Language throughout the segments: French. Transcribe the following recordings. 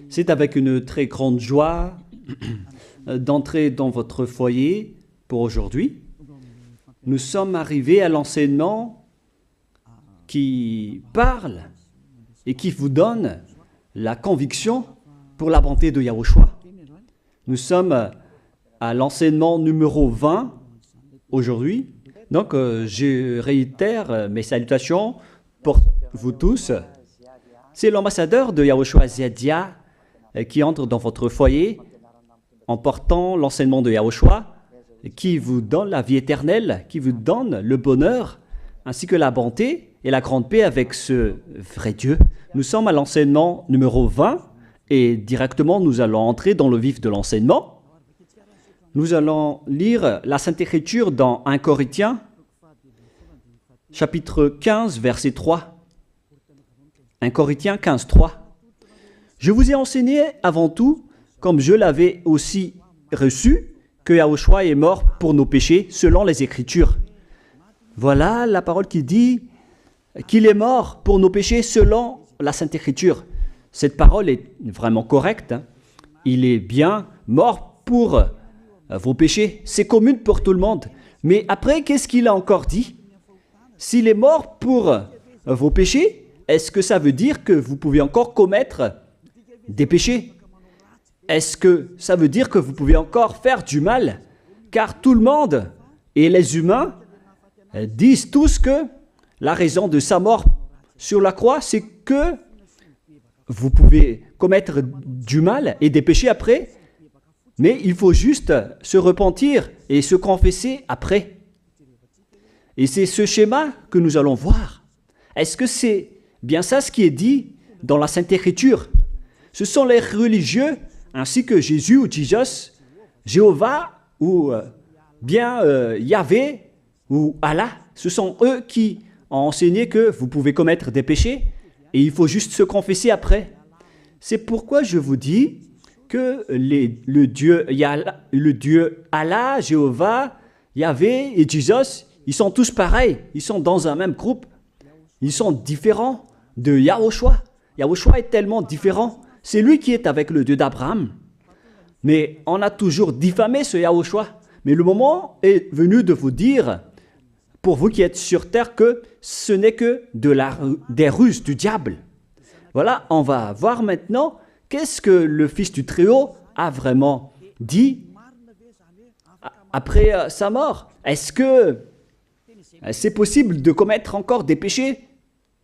C'est avec une très grande joie d'entrer dans votre foyer pour aujourd'hui. Nous sommes arrivés à l'enseignement qui parle et qui vous donne la conviction pour la bonté de Yahushua. Nous sommes à l'enseignement numéro 20 aujourd'hui. Donc, je réitère mes salutations pour vous tous. C'est l'ambassadeur de Yahushua Ziadia qui entre dans votre foyer en portant l'enseignement de Yahushua qui vous donne la vie éternelle, qui vous donne le bonheur ainsi que la bonté et la grande paix avec ce vrai Dieu. Nous sommes à l'enseignement numéro 20 et directement nous allons entrer dans le vif de l'enseignement. Nous allons lire la Sainte Écriture dans 1 Corinthiens, chapitre 15, verset 3. 1 Corinthiens 15, 3. Je vous ai enseigné avant tout, comme je l'avais aussi reçu, que Yahushua est mort pour nos péchés selon les Écritures. Voilà la parole qui dit qu'il est mort pour nos péchés selon la Sainte Écriture. Cette parole est vraiment correcte. Il est bien mort pour vos péchés. C'est commun pour tout le monde. Mais après, qu'est-ce qu'il a encore dit? S'il est mort pour vos péchés, est-ce que ça veut dire que vous pouvez encore commettre des péchés? Est-ce que ça veut dire que vous pouvez encore faire du mal? Car tout le monde et les humains disent tous que la raison de sa mort sur la croix, c'est que vous pouvez commettre du mal et des péchés après, mais il faut juste se repentir et se confesser après. Et c'est ce schéma que nous allons voir. Est-ce que c'est bien ça ce qui est dit dans la Sainte Écriture? Ce sont les religieux ainsi que Jésus ou Jesus, Jéhovah ou bien Yahvé ou Allah. Ce sont eux qui ont enseigné que vous pouvez commettre des péchés et il faut juste se confesser après. C'est pourquoi je vous dis que le Dieu Allah, Jéhovah, Yahvé et Jesus, ils sont tous pareils. Ils sont dans un même groupe. Ils sont différents de Yahushua. Yahushua est tellement différent. C'est lui qui est avec le Dieu d'Abraham. Mais on a toujours diffamé ce Yahushua. Mais le moment est venu de vous dire, pour vous qui êtes sur terre, que ce n'est que des ruses du diable. Voilà, on va voir maintenant qu'est-ce que le Fils du Très-Haut a vraiment dit après sa mort. Est-ce que c'est possible de commettre encore des péchés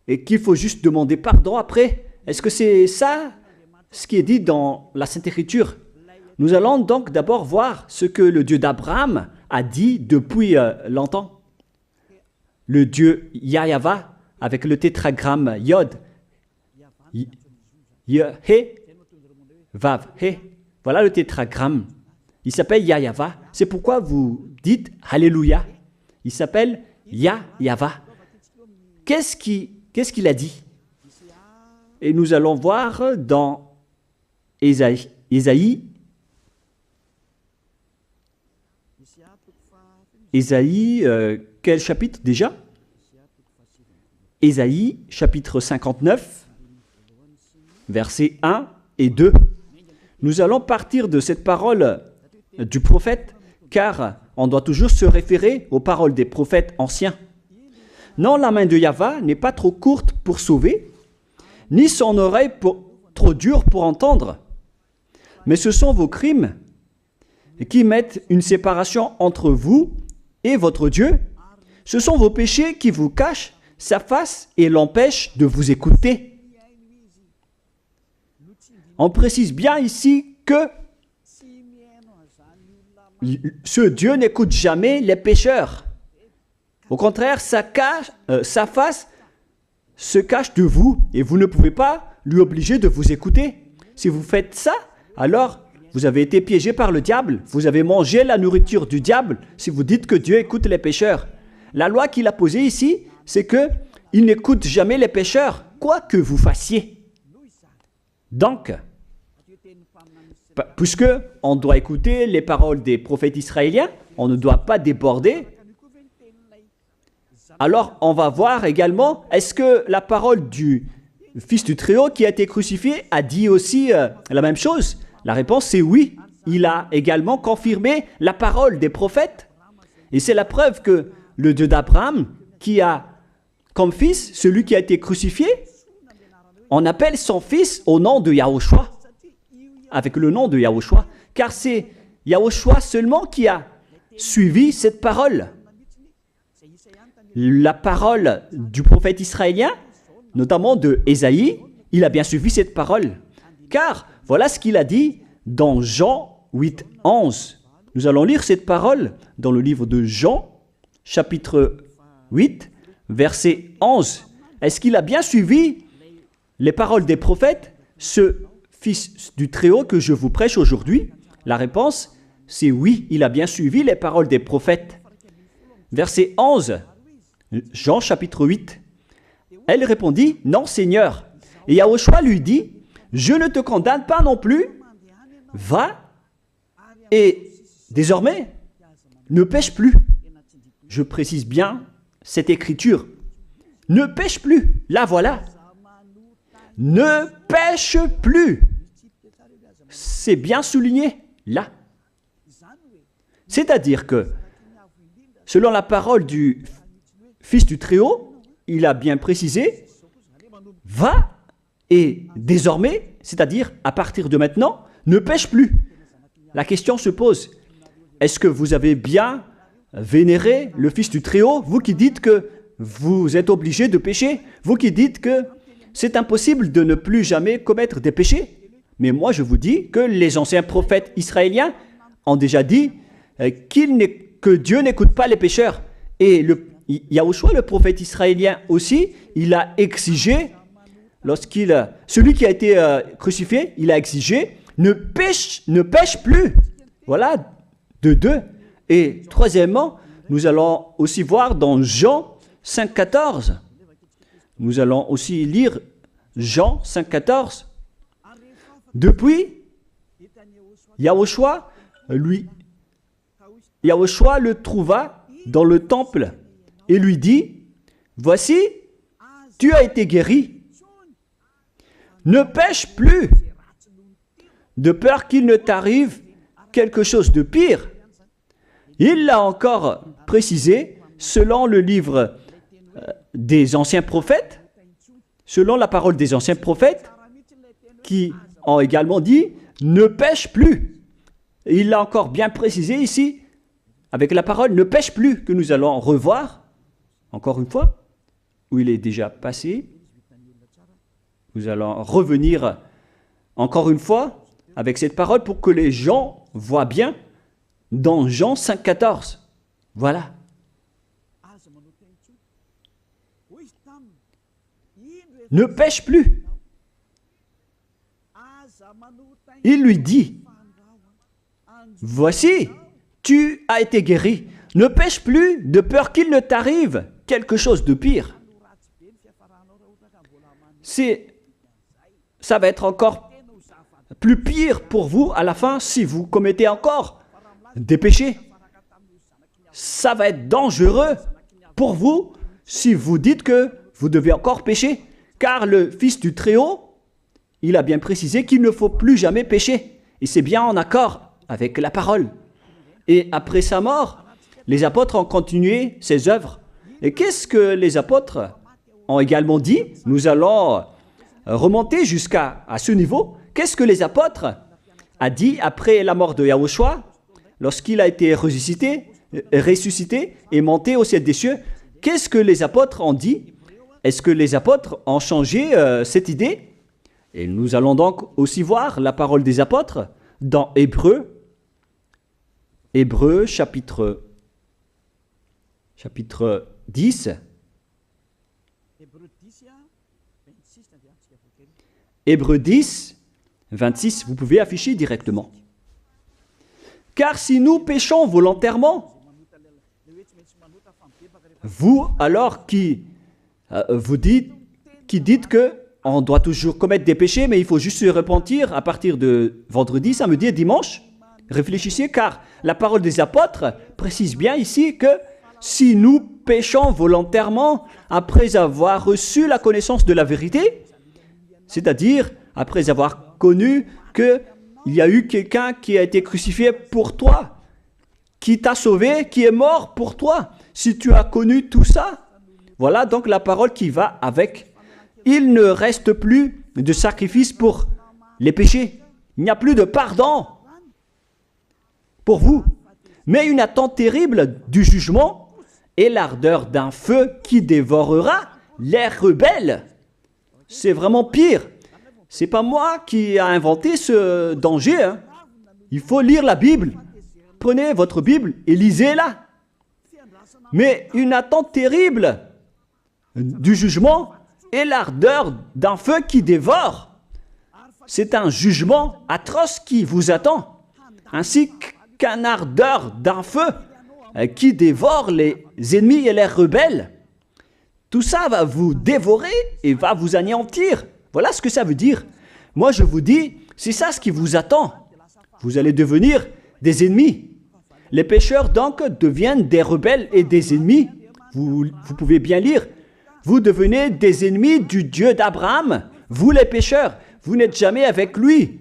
et qu'il faut juste demander pardon après? Est-ce que c'est ça ce qui est dit dans la Sainte Écriture? Nous allons donc d'abord voir ce que le Dieu d'Abraham a dit depuis longtemps. Le Dieu Yahva avec le tétragramme Yod, He, Vav, He. Voilà le tétragramme. Il s'appelle Yahva. C'est pourquoi vous dites Alléluia. Il s'appelle Yahva. Qu'est-ce qu'il a dit? Et nous allons voir dans Ésaïe, quel chapitre déjà? Ésaïe, chapitre 59, versets 1 et 2. Nous allons partir de cette parole du prophète, car on doit toujours se référer aux paroles des prophètes anciens. Non, la main de Yahva n'est pas trop courte pour sauver, ni son oreille trop dure pour entendre. Mais ce sont vos crimes qui mettent une séparation entre vous et votre Dieu. Ce sont vos péchés qui vous cachent sa face et l'empêchent de vous écouter. On précise bien ici que ce Dieu n'écoute jamais les pécheurs. Au contraire, sa face se cache de vous et vous ne pouvez pas lui obliger de vous écouter. Si vous faites ça, alors vous avez été piégé par le diable. Vous avez mangé la nourriture du diable si vous dites que Dieu écoute les pécheurs. La loi qu'il a posée ici, c'est qu'il n'écoute jamais les pécheurs, quoi que vous fassiez. Donc, puisque on doit écouter les paroles des prophètes israéliens, on ne doit pas déborder. Alors, on va voir également, est-ce que la parole du Fils du Très-Haut qui a été crucifié a dit aussi la même chose? La réponse c'est oui. Il a également confirmé la parole des prophètes. Et c'est la preuve que le Dieu d'Abraham, qui a comme fils celui qui a été crucifié, on appelle son fils au nom de Yahushua, avec le nom de Yahushua, car c'est Yahushua seulement qui a suivi cette parole. La parole du prophète israélien, notamment de Ésaïe, il a bien suivi cette parole. Car voilà ce qu'il a dit dans Jean 8, 11. Nous allons lire cette parole dans le livre de Jean, chapitre 8, verset 11. Est-ce qu'il a bien suivi les paroles des prophètes, ce Fils du Très-Haut que je vous prêche aujourd'hui? La réponse, c'est oui, il a bien suivi les paroles des prophètes. Verset 11, Jean chapitre 8. Elle répondit, non Seigneur. Et Yahushua lui dit, je ne te condamne pas non plus, va et désormais ne pêche plus. Je précise bien cette écriture. Ne pêche plus, là voilà. Ne pêche plus. C'est bien souligné, là. C'est-à-dire que, selon la parole du Fils du Très-Haut, il a bien précisé, va et désormais, c'est-à-dire à partir de maintenant, ne pêche plus. La question se pose, est-ce que vous avez bien vénéré le Fils du Très-Haut, vous qui dites que vous êtes obligé de pécher, vous qui dites que c'est impossible de ne plus jamais commettre des péchés? Mais moi je vous dis que les anciens prophètes israéliens ont déjà dit que Dieu n'écoute pas les pécheurs. Et Yahushua, le prophète israélien aussi, il a exigé, celui qui a été crucifié, il a exigé, ne pêche plus. Voilà, de deux. Et troisièmement, nous allons aussi voir dans Jean 5,14. Nous allons aussi lire Jean 5,14. Depuis, Yahushua le trouva dans le temple et lui dit, voici, tu as été guéri. Ne pêche plus, de peur qu'il ne t'arrive quelque chose de pire. Il l'a encore précisé selon le livre des anciens prophètes, selon la parole des anciens prophètes, qui ont également dit « ne pêche plus ». Il l'a encore bien précisé ici, avec la parole « ne pêche plus » que nous allons revoir, encore une fois, où il est déjà passé. Nous allons revenir encore une fois avec cette parole pour que les gens voient bien dans Jean 5,14. Voilà. Ne pêche plus. Il lui dit, voici, tu as été guéri. Ne pêche plus de peur qu'il ne t'arrive quelque chose de pire. Ça va être encore plus pire pour vous à la fin si vous commettez encore des péchés. Ça va être dangereux pour vous si vous dites que vous devez encore pécher. Car le Fils du Très-Haut, il a bien précisé qu'il ne faut plus jamais pécher. Et c'est bien en accord avec la parole. Et après sa mort, les apôtres ont continué ses œuvres. Et qu'est-ce que les apôtres ont également dit? Nous allons remonter jusqu'à ce niveau. Qu'est-ce que les apôtres ont dit après la mort de Yahushua, lorsqu'il a été ressuscité et monté au ciel des cieux? Qu'est-ce que les apôtres ont dit? Est-ce que les apôtres ont changé cette idée? Et nous allons donc aussi voir la parole des apôtres dans Hébreux chapitre 10. Hébreux 10, 26, vous pouvez afficher directement. Car si nous péchons volontairement, vous alors qui dites que on doit toujours commettre des péchés, mais il faut juste se repentir à partir de vendredi, samedi et dimanche, réfléchissez, car la parole des apôtres précise bien ici que si nous péchons volontairement après avoir reçu la connaissance de la vérité, C'est-à-dire, après avoir connu qu'il y a eu quelqu'un qui a été crucifié pour toi, qui t'a sauvé, qui est mort pour toi. Si tu as connu tout ça, voilà donc la parole qui va avec. Il ne reste plus de sacrifice pour les péchés. Il n'y a plus de pardon pour vous, mais une attente terrible du jugement et l'ardeur d'un feu qui dévorera les rebelles. C'est vraiment pire. C'est pas moi qui ai inventé ce danger. Hein. Il faut lire la Bible. Prenez votre Bible et lisez-la. Mais une attente terrible du jugement et l'ardeur d'un feu qui dévore. C'est un jugement atroce qui vous attend, ainsi qu'une ardeur d'un feu qui dévore les ennemis et les rebelles. Tout ça va vous dévorer et va vous anéantir. Voilà ce que ça veut dire. Moi, je vous dis, c'est ça ce qui vous attend. Vous allez devenir des ennemis. Les pécheurs, donc, deviennent des rebelles et des ennemis. Vous pouvez bien lire. Vous devenez des ennemis du Dieu d'Abraham. Vous, les pécheurs, vous n'êtes jamais avec lui.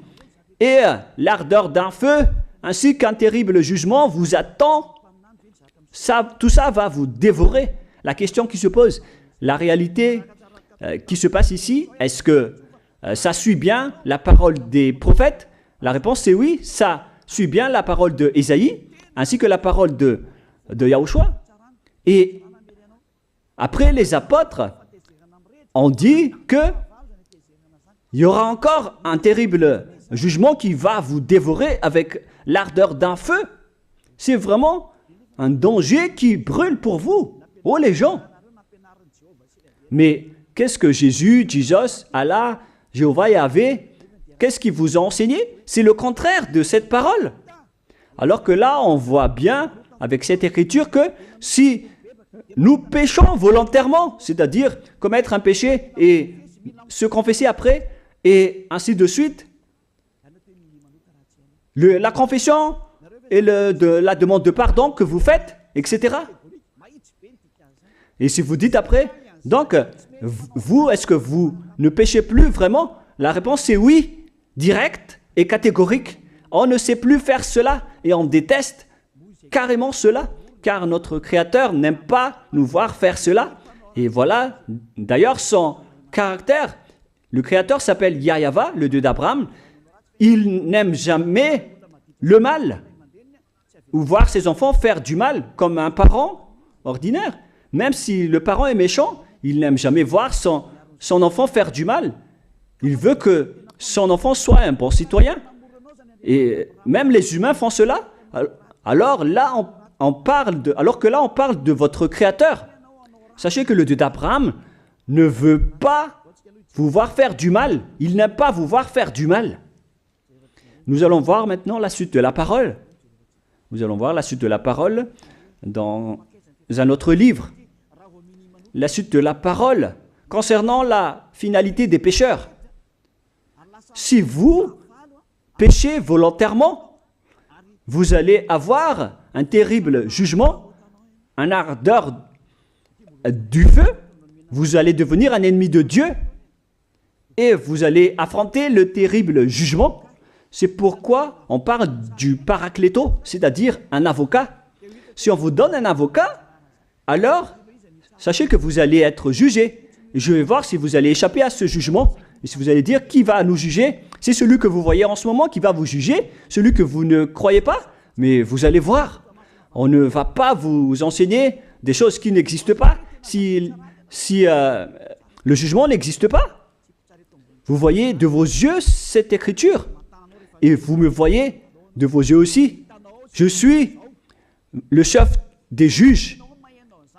Et l'ardeur d'un feu, ainsi qu'un terrible jugement vous attend. Tout ça va vous dévorer. La question qui se pose, la réalité qui se passe ici, est-ce que ça suit bien la parole des prophètes? La réponse c'est oui, ça suit bien la parole de Ésaïe, ainsi que la parole de Yahushua. Et après, les apôtres ont dit que il y aura encore un terrible jugement qui va vous dévorer avec l'ardeur d'un feu. C'est vraiment un danger qui brûle pour vous. Oh les gens! Mais qu'est-ce que Jésus, Allah, Jéhovah Yahvé, qu'est-ce qu'il vous a enseigné? C'est le contraire de cette parole. Alors que là, on voit bien avec cette écriture que si nous péchons volontairement, c'est-à-dire commettre un péché et se confesser après, et ainsi de suite, la confession et la demande de pardon que vous faites, etc. Et si vous dites après, donc, vous, est-ce que vous ne péchez plus vraiment? La réponse est oui, directe et catégorique. On ne sait plus faire cela et on déteste carrément cela, car notre Créateur n'aime pas nous voir faire cela. Et voilà, d'ailleurs, son caractère. Le Créateur s'appelle Yahweh, le Dieu d'Abraham. Il n'aime jamais le mal ou voir ses enfants faire du mal comme un parent ordinaire. Même si le parent est méchant, il n'aime jamais voir son enfant faire du mal. Il veut que son enfant soit un bon citoyen. Et même les humains font cela. Alors que là, on parle de votre Créateur. Sachez que le Dieu d'Abraham ne veut pas vous voir faire du mal. Il n'aime pas vous voir faire du mal. Nous allons voir maintenant la suite de la parole. Nous allons voir la suite de la parole dans un autre livre. La suite de la parole concernant la finalité des pécheurs. Si vous péchez volontairement, vous allez avoir un terrible jugement, un ardeur du feu, vous allez devenir un ennemi de Dieu et vous allez affronter le terrible jugement. C'est pourquoi on parle du paracléto, c'est-à-dire un avocat. Si on vous donne un avocat, alors sachez que vous allez être jugé. Et je vais voir si vous allez échapper à ce jugement. Et si vous allez dire qui va nous juger, c'est celui que vous voyez en ce moment qui va vous juger, celui que vous ne croyez pas. Mais vous allez voir, on ne va pas vous enseigner des choses qui n'existent pas si le jugement n'existe pas. Vous voyez de vos yeux cette écriture et vous me voyez de vos yeux aussi. Je suis le chef des juges.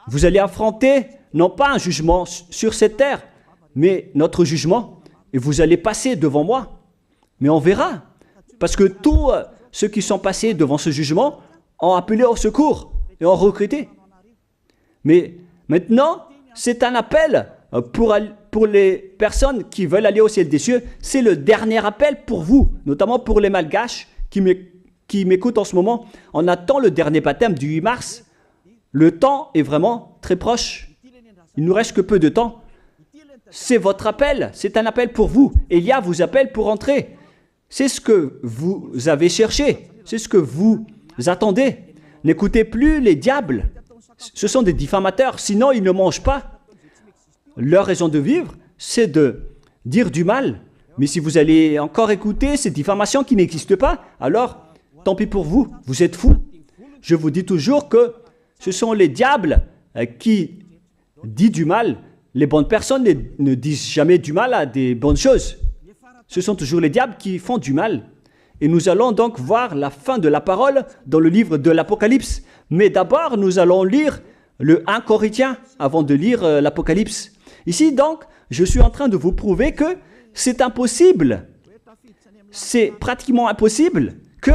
Vous allez affronter non pas un jugement sur cette terre, mais notre jugement. Et vous allez passer devant moi. Mais on verra. Parce que tous ceux qui sont passés devant ce jugement ont appelé au secours et ont recruté. Mais maintenant, c'est un appel pour les personnes qui veulent aller au ciel des cieux. C'est le dernier appel pour vous, notamment pour les malgaches qui m'écoutent en ce moment. On attend le dernier baptême du 8 mars. Le temps est vraiment très proche. Il nous reste que peu de temps. c'est votre appel, c'est un appel pour vous. Élia vous appelle pour entrer. C'est ce que vous avez cherché, c'est ce que vous attendez. N'écoutez plus les diables, ce sont des diffamateurs, sinon ils ne mangent pas. Leur raison de vivre, c'est de dire du mal. Mais si vous allez encore écouter ces diffamations qui n'existent pas, alors tant pis pour vous, vous êtes fous. Je vous dis toujours que ce sont les diables qui disent du mal. Les bonnes personnes ne disent jamais du mal à des bonnes choses. Ce sont toujours les diables qui font du mal. Et nous allons donc voir la fin de la parole dans le livre de l'Apocalypse. Mais d'abord, nous allons lire le 1 Corinthiens avant de lire l'Apocalypse. Ici, donc, je suis en train de vous prouver que c'est impossible. C'est pratiquement impossible que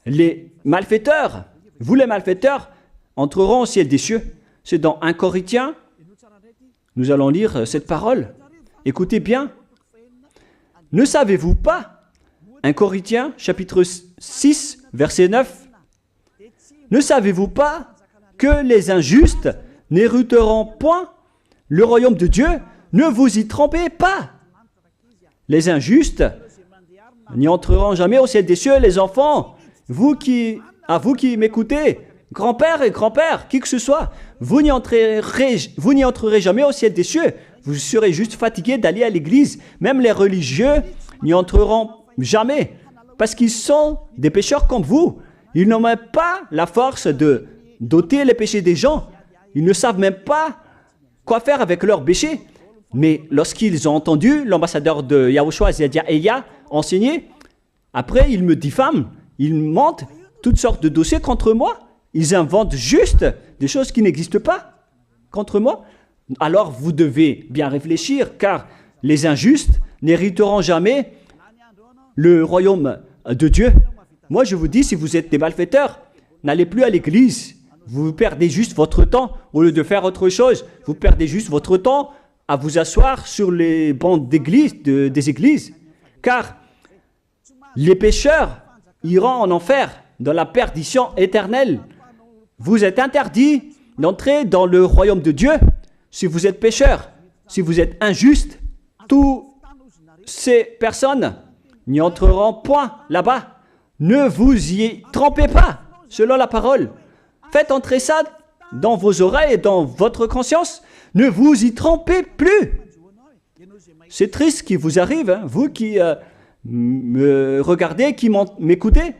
les malfaiteurs, vous les malfaiteurs, entreront au ciel des cieux. C'est dans 1 Corinthiens, nous allons lire cette parole. Écoutez bien. Ne savez-vous pas, 1 Corinthiens, chapitre 6, verset 9, ne savez-vous pas que les injustes n'hériteront point le royaume de Dieu? Ne vous y trompez pas. Les injustes n'y entreront jamais au ciel des cieux. Les enfants, vous qui m'écoutez, grand-père et grand-père, qui que ce soit, vous n'y entrerez jamais au ciel des cieux. Vous serez juste fatigués d'aller à l'église. Même les religieux n'y entreront jamais, parce qu'ils sont des pécheurs comme vous. Ils n'ont même pas la force de d'ôter les péchés des gens. Ils ne savent même pas quoi faire avec leurs péchés. Mais lorsqu'ils ont entendu l'ambassadeur de Yahushua, c'est-à-dire Elia, enseigner, après ils me diffament, ils mentent toutes sortes de dossiers contre moi. Ils inventent juste des choses qui n'existent pas contre moi. Alors vous devez bien réfléchir, car les injustes n'hériteront jamais le royaume de Dieu. Moi je vous dis, si vous êtes des malfaiteurs, n'allez plus à l'église. Vous perdez juste votre temps. Au lieu de faire autre chose, vous perdez juste votre temps à vous asseoir sur les bancs d'église, des églises. Car les pécheurs iront en enfer, dans la perdition éternelle. Vous êtes interdit d'entrer dans le royaume de Dieu si vous êtes pécheur, si vous êtes injuste. Toutes ces personnes n'y entreront point là-bas. Ne vous y trompez pas, selon la parole. Faites entrer ça dans vos oreilles et dans votre conscience. Ne vous y trompez plus. C'est triste ce qui vous arrive, hein, vous qui me regardez, qui m'écoutez.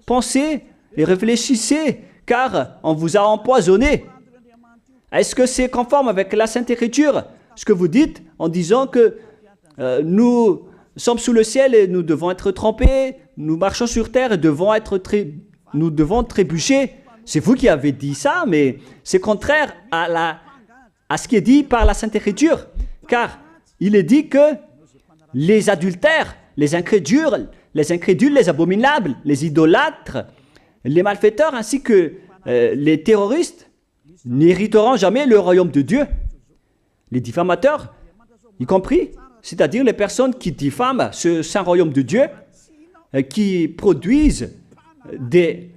Pensez et réfléchissez, car on vous a empoisonné. Est-ce que c'est conforme avec la Sainte Écriture, ce que vous dites en disant que nous sommes sous le ciel et nous devons être trempés, nous marchons sur terre et nous devons trébucher? C'est vous qui avez dit ça, mais c'est contraire à ce qui est dit par la Sainte Écriture, car il est dit que les adultères, les incrédules, les abominables, les idolâtres, les malfaiteurs ainsi que les terroristes n'hériteront jamais le royaume de Dieu. Les diffamateurs, y compris, c'est-à-dire les personnes qui diffament ce saint royaume de Dieu, qui produisent des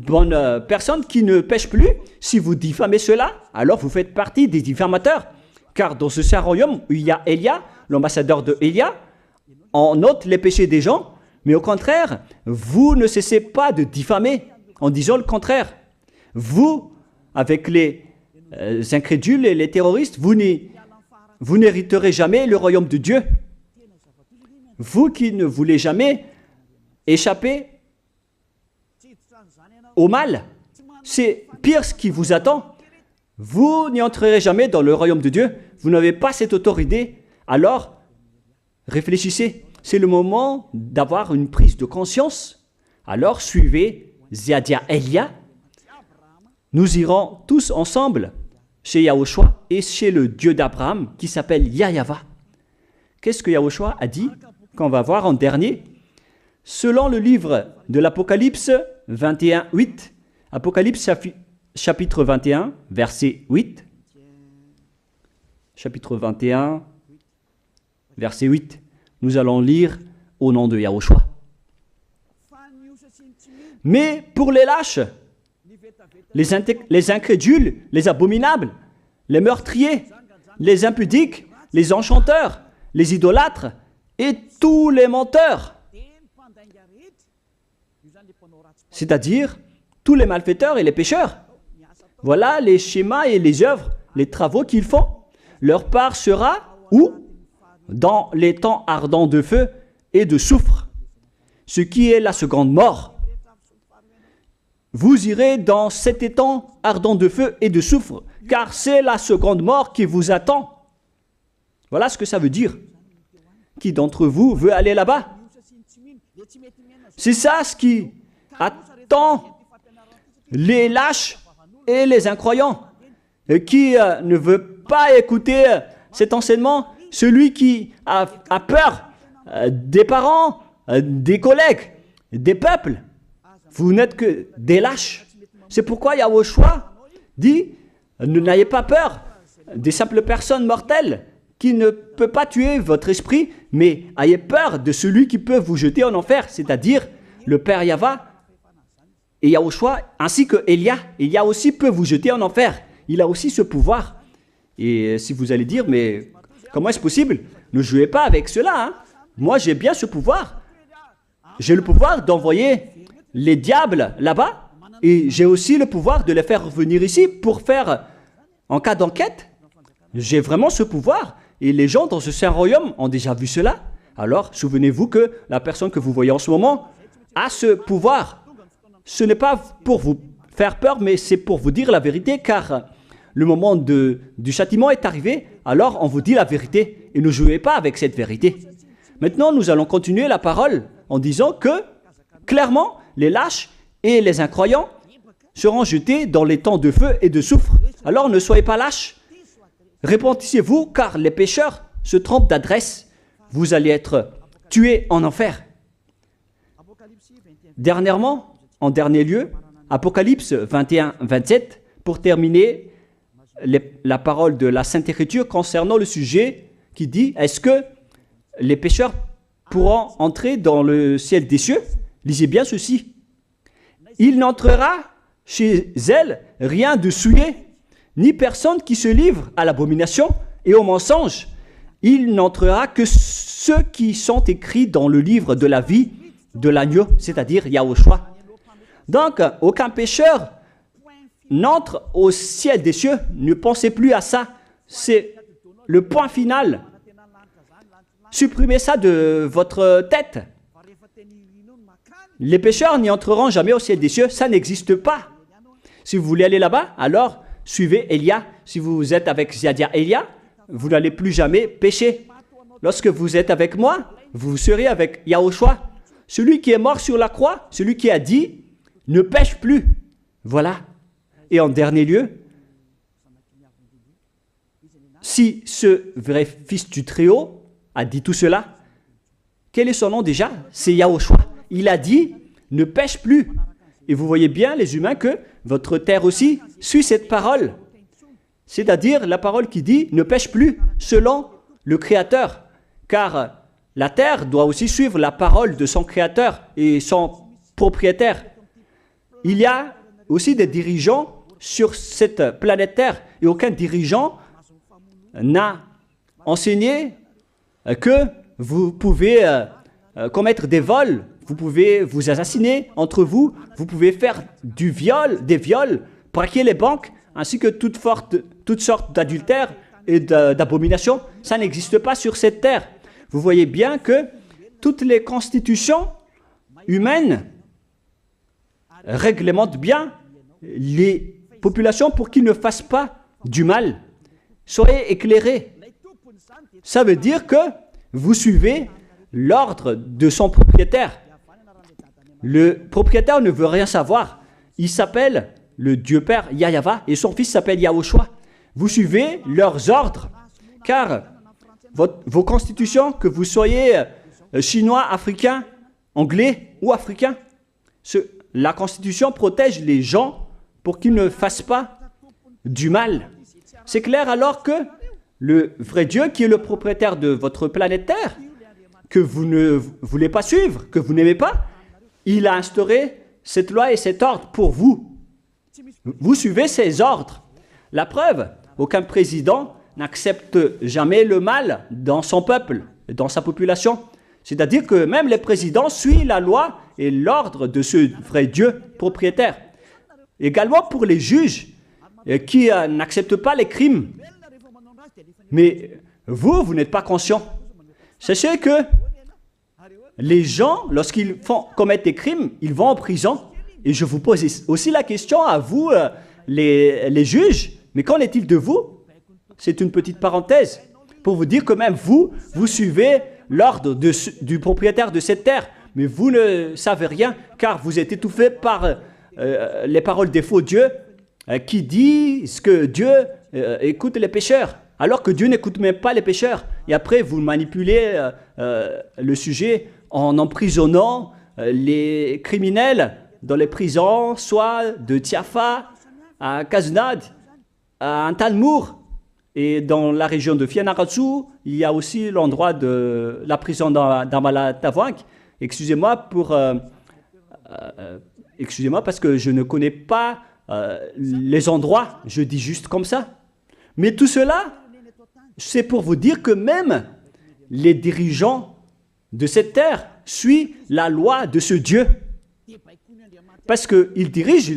bonnes personnes qui ne pêchent plus. Si vous diffamez cela, alors vous faites partie des diffamateurs. Car dans ce saint royaume où il y a Elia, l'ambassadeur de Elia, on ôte les péchés des gens, mais au contraire, vous ne cessez pas de diffamer en disant le contraire. Vous, avec les incrédules et les terroristes, vous n'hériterez jamais le royaume de Dieu. Vous qui ne voulez jamais échapper au mal, c'est pire ce qui vous attend. Vous n'y entrerez jamais dans le royaume de Dieu. Vous n'avez pas cette autorité. Alors, réfléchissez. C'est le moment d'avoir une prise de conscience. Alors, suivez Zeadia Elia. Nous irons tous ensemble chez Yahushua et chez le Dieu d'Abraham qui s'appelle Yahweh. Qu'est-ce que Yahushua a dit qu'on va voir en dernier? Selon le livre de l'Apocalypse 21, 8, Apocalypse chapitre 21, verset 8, chapitre 21, verset 8, nous allons lire au nom de Yahushua. Mais pour les lâches, les incrédules, les abominables, les meurtriers, les impudiques, les enchanteurs, les idolâtres et tous les menteurs. C'est-à-dire tous les malfaiteurs et les pécheurs. Voilà les schémas et les œuvres, les travaux qu'ils font. Leur part sera où? Dans les temps ardents de feu et de soufre, ce qui est la seconde mort. Vous irez dans cet étang ardent de feu et de soufre, car c'est la seconde mort qui vous attend. Voilà ce que ça veut dire. Qui d'entre vous veut aller là-bas? C'est ça ce qui attend les lâches et les incroyants. Qui ne veut pas écouter cet enseignement? Celui qui a peur des parents, des collègues, des peuples. Vous n'êtes que des lâches. C'est pourquoi Yahushua dit, n'ayez pas peur des simples personnes mortelles qui ne peut pas tuer votre esprit, mais ayez peur de celui qui peut vous jeter en enfer, c'est-à-dire le Père Yahva et Yahushua, ainsi que Elia. Elia aussi peut vous jeter en enfer. Il a aussi ce pouvoir. Et si vous allez dire, mais comment est-ce possible? Ne jouez pas avec cela. Hein. Moi, j'ai bien ce pouvoir. J'ai le pouvoir d'envoyer les diables là-bas. Et j'ai aussi le pouvoir de les faire revenir ici pour faire, en cas d'enquête. J'ai vraiment ce pouvoir. Et les gens dans ce saint royaume ont déjà vu cela. Alors, souvenez-vous que la personne que vous voyez en ce moment a ce pouvoir. Ce n'est pas pour vous faire peur, mais c'est pour vous dire la vérité, car le moment du châtiment est arrivé, alors on vous dit la vérité, et ne jouez pas avec cette vérité. Maintenant, nous allons continuer la parole en disant que, clairement, les lâches et les incroyants seront jetés dans les temps de feu et de soufre. Alors ne soyez pas lâches. Répentissez-vous, car les pécheurs se trompent d'adresse. Vous allez être tués en enfer. Dernièrement, en dernier lieu, Apocalypse 21-27, pour terminer la parole de la Sainte Écriture concernant le sujet qui dit, est-ce que les pécheurs pourront entrer dans le ciel des cieux? Lisez bien ceci. Il n'entrera chez elle rien de souillé, ni personne qui se livre à l'abomination et au mensonge. Il n'entrera que ceux qui sont écrits dans le livre de la vie de l'agneau, c'est-à-dire Yahushua. Donc, aucun pécheur n'entre au ciel des cieux. Ne pensez plus à ça. C'est le point final. Supprimez ça de votre tête. Les pécheurs n'y entreront jamais au ciel des cieux. Ça n'existe pas. Si vous voulez aller là-bas, alors suivez Elia. Si vous êtes avec Ziadia Elia, vous n'allez plus jamais pécher. Lorsque vous êtes avec moi, vous serez avec Yahushua. Celui qui est mort sur la croix, celui qui a dit, ne pêche plus. Voilà. Et en dernier lieu, si ce vrai fils du Très-Haut a dit tout cela, quel est son nom déjà? C'est Yahushua. Il a dit, ne pêche plus. Et vous voyez bien, les humains, que votre terre aussi suit cette parole. C'est-à-dire la parole qui dit, ne pêche plus, selon le Créateur. Car la terre doit aussi suivre la parole de son Créateur et son propriétaire. Il y a aussi des dirigeants sur cette planète Terre et aucun dirigeant n'a enseigné que vous pouvez commettre des vols, vous pouvez vous assassiner entre vous, vous pouvez faire des viols, braquer les banques, ainsi que toutes sortes d'adultères et d'abominations. Ça n'existe pas sur cette terre. Vous voyez bien que toutes les constitutions humaines réglementent bien les populations pour qu'ils ne fassent pas du mal. Soyez éclairés. Ça veut dire que vous suivez l'ordre de son propriétaire. Le propriétaire ne veut rien savoir. Il s'appelle le Dieu Père Yahva et son fils s'appelle Yahushua. Vous suivez leurs ordres, car vos constitutions, que vous soyez chinois, africain, anglais ou africain, la constitution protège les gens pour qu'ils ne fassent pas du mal. C'est clair alors que le vrai Dieu, qui est le propriétaire de votre planète Terre, que vous ne voulez pas suivre, que vous n'aimez pas, il a instauré cette loi et cet ordre pour vous. Vous suivez ces ordres. La preuve, aucun président n'accepte jamais le mal dans son peuple, dans sa population. C'est-à-dire que même les présidents suivent la loi et l'ordre de ce vrai Dieu propriétaire. Également pour les juges qui n'acceptent pas les crimes. Mais vous n'êtes pas conscient. Sachez que les gens, lorsqu'ils commettent des crimes, ils vont en prison. Et je vous pose aussi la question à vous, les juges, mais qu'en est-il de vous? C'est une petite parenthèse pour vous dire que même vous suivez l'ordre du propriétaire de cette terre, mais vous ne savez rien car vous êtes étouffé par les paroles des faux dieux qui disent que Dieu écoute les pécheurs, alors que Dieu n'écoute même pas les pécheurs. Et après, vous manipulez le sujet en emprisonnant les criminels dans les prisons, soit de Tiafa à Kaznad, à Talmour. Et dans la région de Fianarantsoa, il y a aussi l'endroit de la prison d'Amala-Tavoink. Excusez-moi parce que je ne connais pas les endroits, je dis juste comme ça. Mais tout cela, c'est pour vous dire que même les dirigeants de cette terre suivent la loi de ce Dieu. Parce qu'il dirige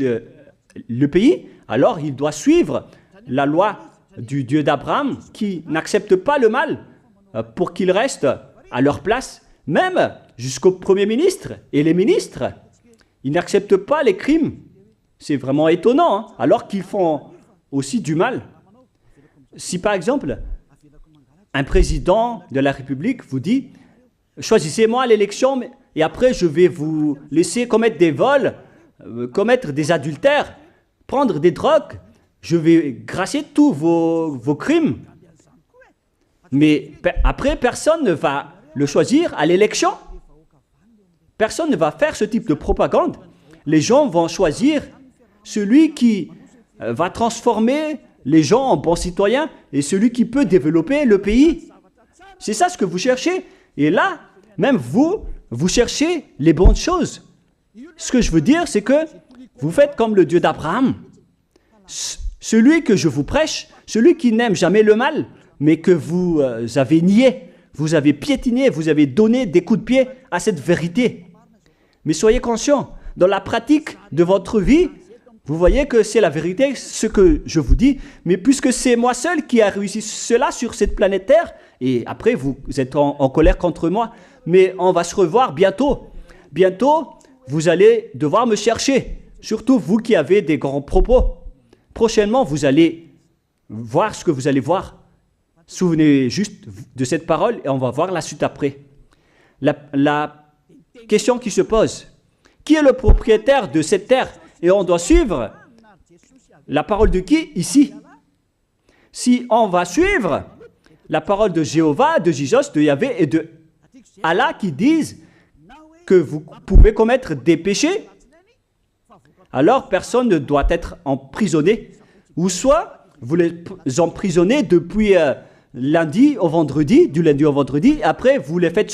le pays, alors il doit suivre la loi du Dieu d'Abraham qui n'accepte pas le mal pour qu'ils restent à leur place, même jusqu'au Premier ministre et les ministres. Ils n'acceptent pas les crimes. C'est vraiment étonnant, hein, alors qu'ils font aussi du mal. Si par exemple, un président de la République vous dit « Choisissez-moi à l'élection et après je vais vous laisser commettre des vols, commettre des adultères, prendre des drogues, je vais grâcer tous vos crimes. » Mais après, personne ne va le choisir à l'élection. Personne ne va faire ce type de propagande. Les gens vont choisir celui qui va transformer les gens en bons citoyens et celui qui peut développer le pays. C'est ça ce que vous cherchez. Et là, même vous cherchez les bonnes choses. Ce que je veux dire, c'est que vous faites comme le Dieu d'Abraham. Celui que je vous prêche, celui qui n'aime jamais le mal, mais que vous avez nié, vous avez piétiné, vous avez donné des coups de pied à cette vérité. Mais soyez conscients, dans la pratique de votre vie, vous voyez que c'est la vérité, ce que je vous dis, mais puisque c'est moi seul qui a réussi cela sur cette planète Terre, et après vous êtes en colère contre moi, mais on va se revoir bientôt. Bientôt, vous allez devoir me chercher, surtout vous qui avez des grands propos. Prochainement, vous allez voir ce que vous allez voir. Souvenez juste de cette parole et on va voir la suite après. La question qui se pose, qui est le propriétaire de cette terre? Et on doit suivre la parole de qui ici? Si on va suivre la parole de Jéhovah, de Jésus, de Yahvé et de Allah qui disent que vous pouvez commettre des péchés, alors personne ne doit être emprisonné. Ou soit vous les emprisonnez depuis lundi au vendredi, du lundi au vendredi, après vous les faites